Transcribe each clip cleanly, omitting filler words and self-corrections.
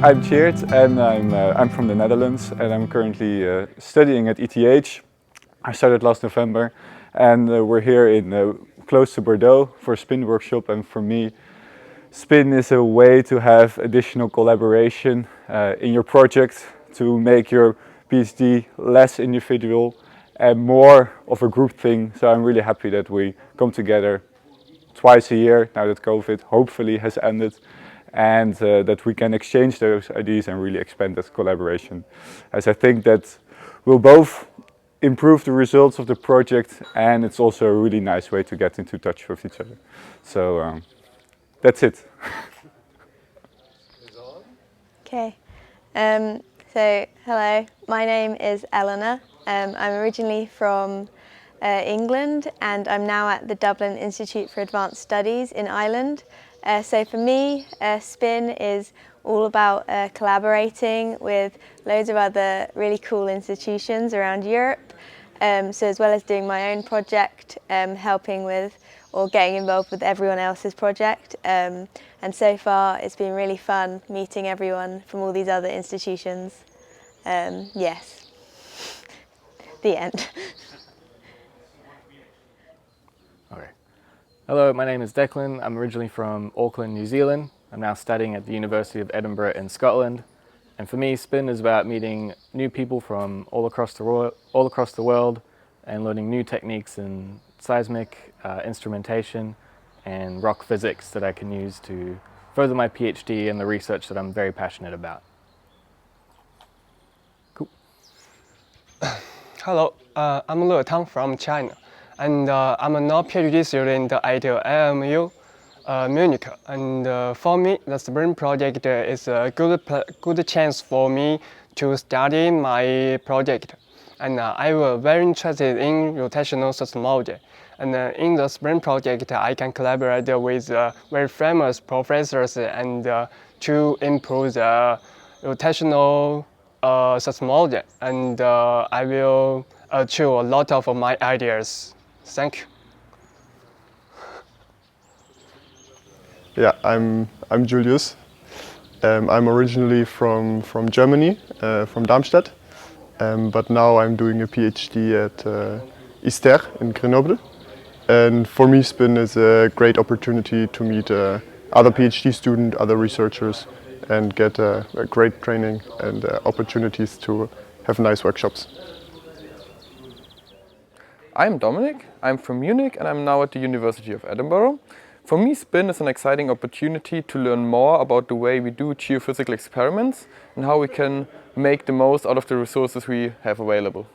I'm Geert and I'm from the Netherlands and I'm currently studying at ETH. I started last November and we're here in close to Bordeaux for a SPIN workshop, and for me SPIN is a way to have additional collaboration in your project to make your PhD less individual and more of a group thing. So I'm really happy that we come together twice a year now that COVID hopefully has ended, and that we can exchange those ideas and really expand that collaboration, as I think that will both improve the results of the project and it's also a really nice way to get into touch with each other. So that's it. Okay, so hello, my name is Eleanor. I'm originally from England and I'm now at the Dublin Institute for Advanced Studies in Ireland. So for me, SPIN is all about collaborating with loads of other really cool institutions around Europe. So as well as doing my own project, helping with or getting involved with everyone else's project. And so far it's been really fun meeting everyone from all these other institutions. Yes, the end. Okay. Hello, my name is Declan. I'm originally from Auckland, New Zealand. I'm now studying at the University of Edinburgh in Scotland. And for me, SPIN is about meeting new people from all across the world and learning new techniques in seismic instrumentation and rock physics that I can use to further my PhD and the research that I'm very passionate about. Cool. Hello, I'm Le Tang from China, and I'm a now PhD student at LMU Munich. And for me, the SPIN project is a good chance for me to study my project. And I was very interested in rotational seismology. And in the SPIN project, I can collaborate with very famous professors and to improve the rotational seismology. And I will achieve a lot of my ideas. Thank you. Yeah, I'm Julius. I'm originally from Germany, from Darmstadt, but now I'm doing a PhD at ESR in Grenoble. And for me, SPIN is a great opportunity to meet other PhD students, other researchers, and get a great training and opportunities to have nice workshops. I'm Dominic, I'm from Munich and I'm now at the University of Edinburgh. For me, SPIN is an exciting opportunity to learn more about the way we do geophysical experiments and how we can make the most out of the resources we have available.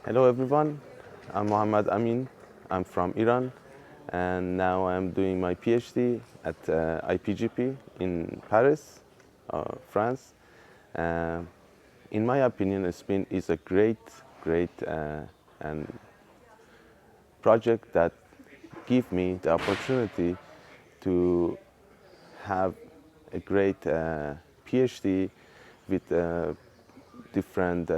Hello everyone, I'm Mohammad Amin. I'm from Iran and now I'm doing my PhD at IPGP in Paris, France. In my opinion, SPIN is a great and project that gives me the opportunity to have a great PhD with different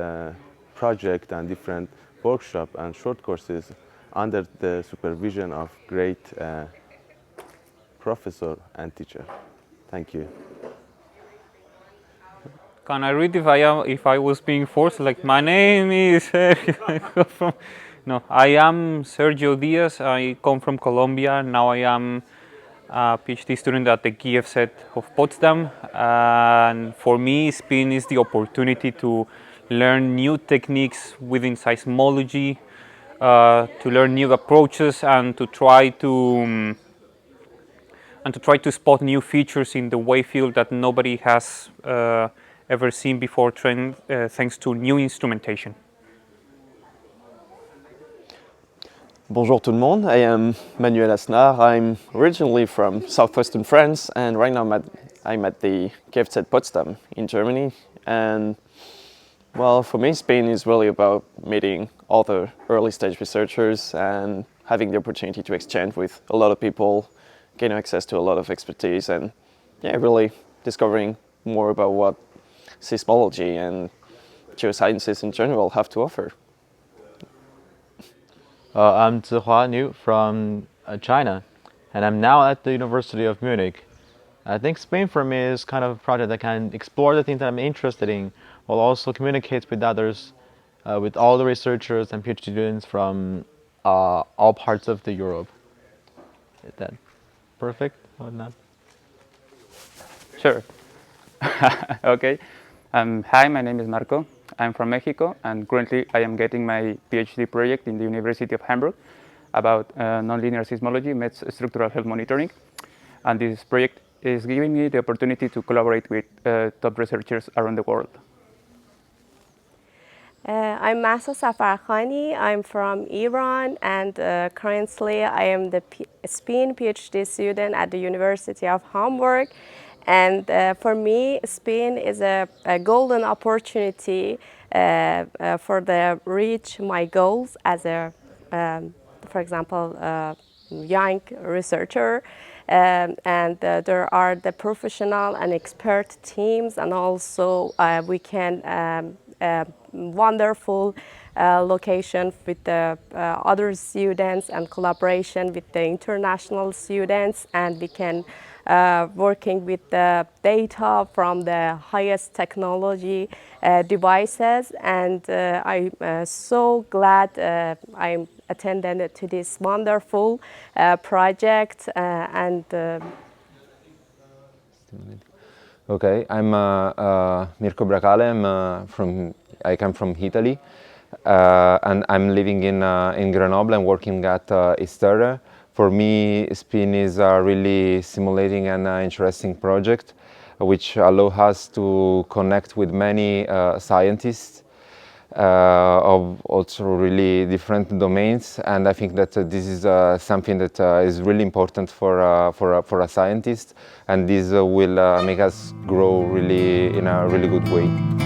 project and different workshop and short courses under the supervision of great professor and teacher. Thank you. Can I read if I was being forced? Like, my name is Sergio. No, I am Sergio Diaz. I come from Colombia. Now I am a PhD student at the GFZ of Potsdam. And for me, SPIN is the opportunity to learn new techniques within seismology, to learn new approaches, and to try to spot new features in the wave field that nobody has ever seen before, thanks to new instrumentation. Bonjour tout le monde, I am Manuel Asnar. I'm originally from southwestern France and right now I'm at the GFZ Potsdam in Germany. And Well, for me, SPIN is really about meeting other early stage researchers and having the opportunity to exchange with a lot of people, gain access to a lot of expertise, and really discovering more about what seismology and geosciences in general have to offer. I'm Zihua Niu from China, and I'm now at the University of Munich. I think SPIN for me is kind of a project that can explore the things that I'm interested in, while also communicate with others, with all the researchers and PhD students from all parts of the Europe. Is that perfect or not? Sure. Okay. Hi, my name is Marco. I'm from Mexico, and currently I am getting my PhD project in the University of Hamburg about nonlinear seismology meets structural health monitoring. And this project is giving me the opportunity to collaborate with top researchers around the world. I'm Mahsa Safarkhani. I'm from Iran, and currently I am the SPIN PhD student at the University of Hamburg. And for me, SPIN is a golden opportunity for the reach my goals as a, for example, young researcher. And there are the professional and expert teams, and also we can wonderful location with the other students and collaboration with the international students, and we can working with the data from the highest technology devices. And I'm so glad I'm attended to this wonderful project Okay, I'm Mirko Bracale. I come from Italy, and I'm living in Grenoble and working at ESRs. For me, SPIN is a really stimulating and interesting project, which allows us to connect with many scientists of also really different domains. And I think that this is something that is really important for a scientist, and this will make us grow really in a really good way.